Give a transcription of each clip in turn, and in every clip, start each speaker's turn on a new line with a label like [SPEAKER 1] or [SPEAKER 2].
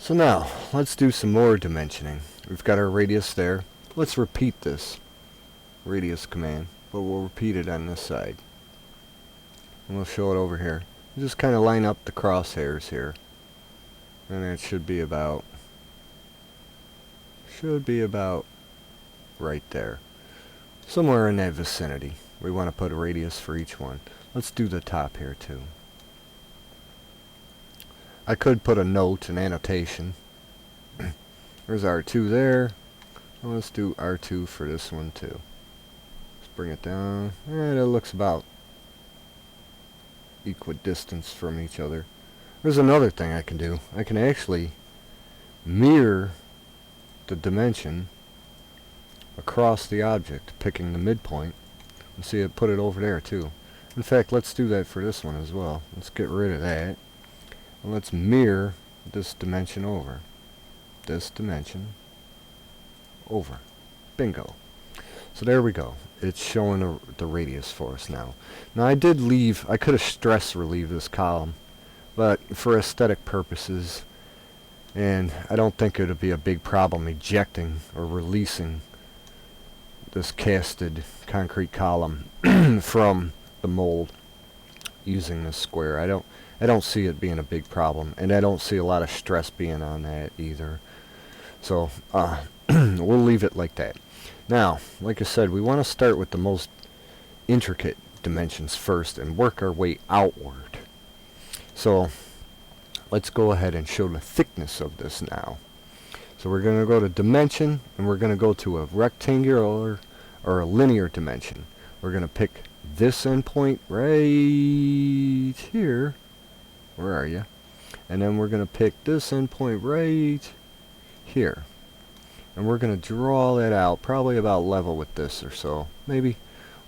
[SPEAKER 1] So now, let's do some more dimensioning. We've got our radius there. Let's repeat this radius command, but we'll repeat it on this side. And we'll show it over here. Just kind of line up the crosshairs here. And it should be about right there. Somewhere in that vicinity. We want to put a radius for each one. Let's do the top here too. I could put a note, an annotation. There's R2 there. Well, let's do R2 for this one too. Let's bring it down. And it looks about equidistance from each other. There's another thing I can do. I can actually mirror the dimension across the object, picking the midpoint, and see it put it over there too. In fact, let's do that for this one as well. Let's get rid of that. And let's mirror this dimension over. This dimension over. Bingo. So there we go. It's showing the radius for us now. Now I could have stress relieved this column, but for aesthetic purposes, and I don't think it would be a big problem ejecting or releasing this casted concrete column from the mold using this square. I don't see it being a big problem, and I don't see a lot of stress being on that either. So we'll leave it like that. Now, like I said, we want to start with the most intricate dimensions first and work our way outward. So let's go ahead and show the thickness of this now. So we're going to go to dimension, and we're going to go to a rectangular or a linear dimension. We're going to pick this endpoint right here. Where are you? And then we're going to pick this endpoint right here. And we're going to draw that out, probably about level with this or so. Maybe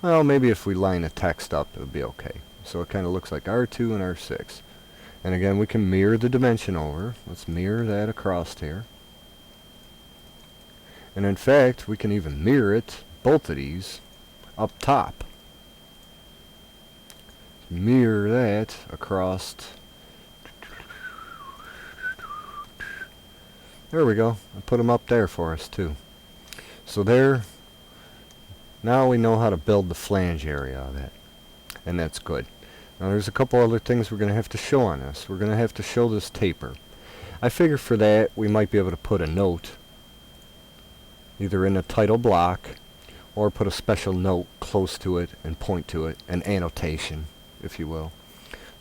[SPEAKER 1] if we line the text up, it'll be okay. So it kind of looks like R2 and R6. And again, we can mirror the dimension over. Let's mirror that across here. And in fact, we can even mirror it, both of these, up top. Mirror that across. There we go. I put them up there for us too. So there, now we know how to build the flange area of it. And that's good. Now there's a couple other things we're going to have to show on this. We're going to have to show this taper. I figure for that we might be able to put a note either in the title block or put a special note close to it and point to it, an annotation, if you will.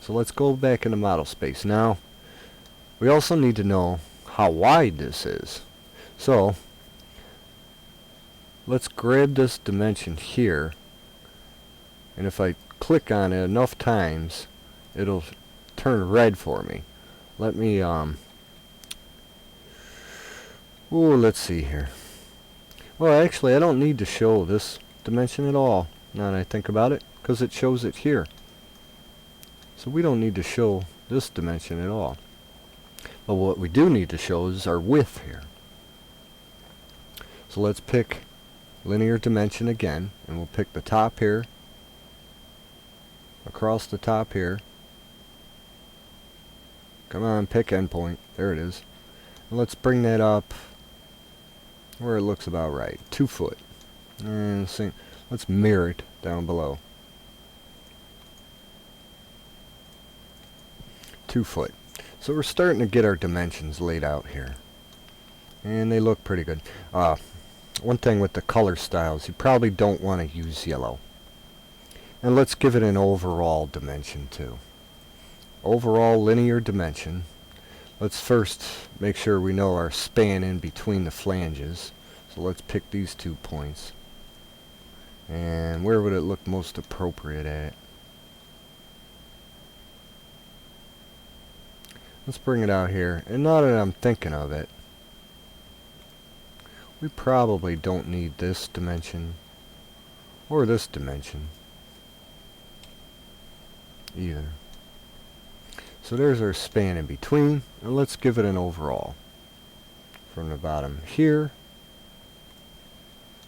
[SPEAKER 1] So let's go back into model space. Now we also need to know how wide this is. So let's grab this dimension here, and if I click on it enough times, it'll turn red for me. Let me let's see here. Well, actually I don't need to show this dimension at all now that I think about it, because it shows it here. So we don't need to show this dimension at all. But what we do need to show is our width here. So let's pick linear dimension again, and we'll pick the top here, across the top here. Come on, pick endpoint. There it is. And let's bring that up where it looks about right. 2 foot. And let's mirror it down below. 2 foot. So we're starting to get our dimensions laid out here. And they look pretty good. One thing with the color styles, you probably don't want to use yellow. And let's give it an overall dimension too. Overall linear dimension. Let's first make sure we know our span in between the flanges. So let's pick these 2 points. And where would it look most appropriate at? Let's bring it out here. And now that I'm thinking of it, we probably don't need this dimension or this dimension either. So there's our span in between, and let's give it an overall. From the bottom here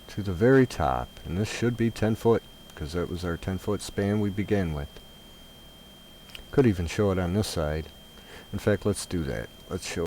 [SPEAKER 1] to the very top, and this should be 10 foot, because that was our 10-foot span we began with. Could even show it on this side. In fact, let's do that. Let's show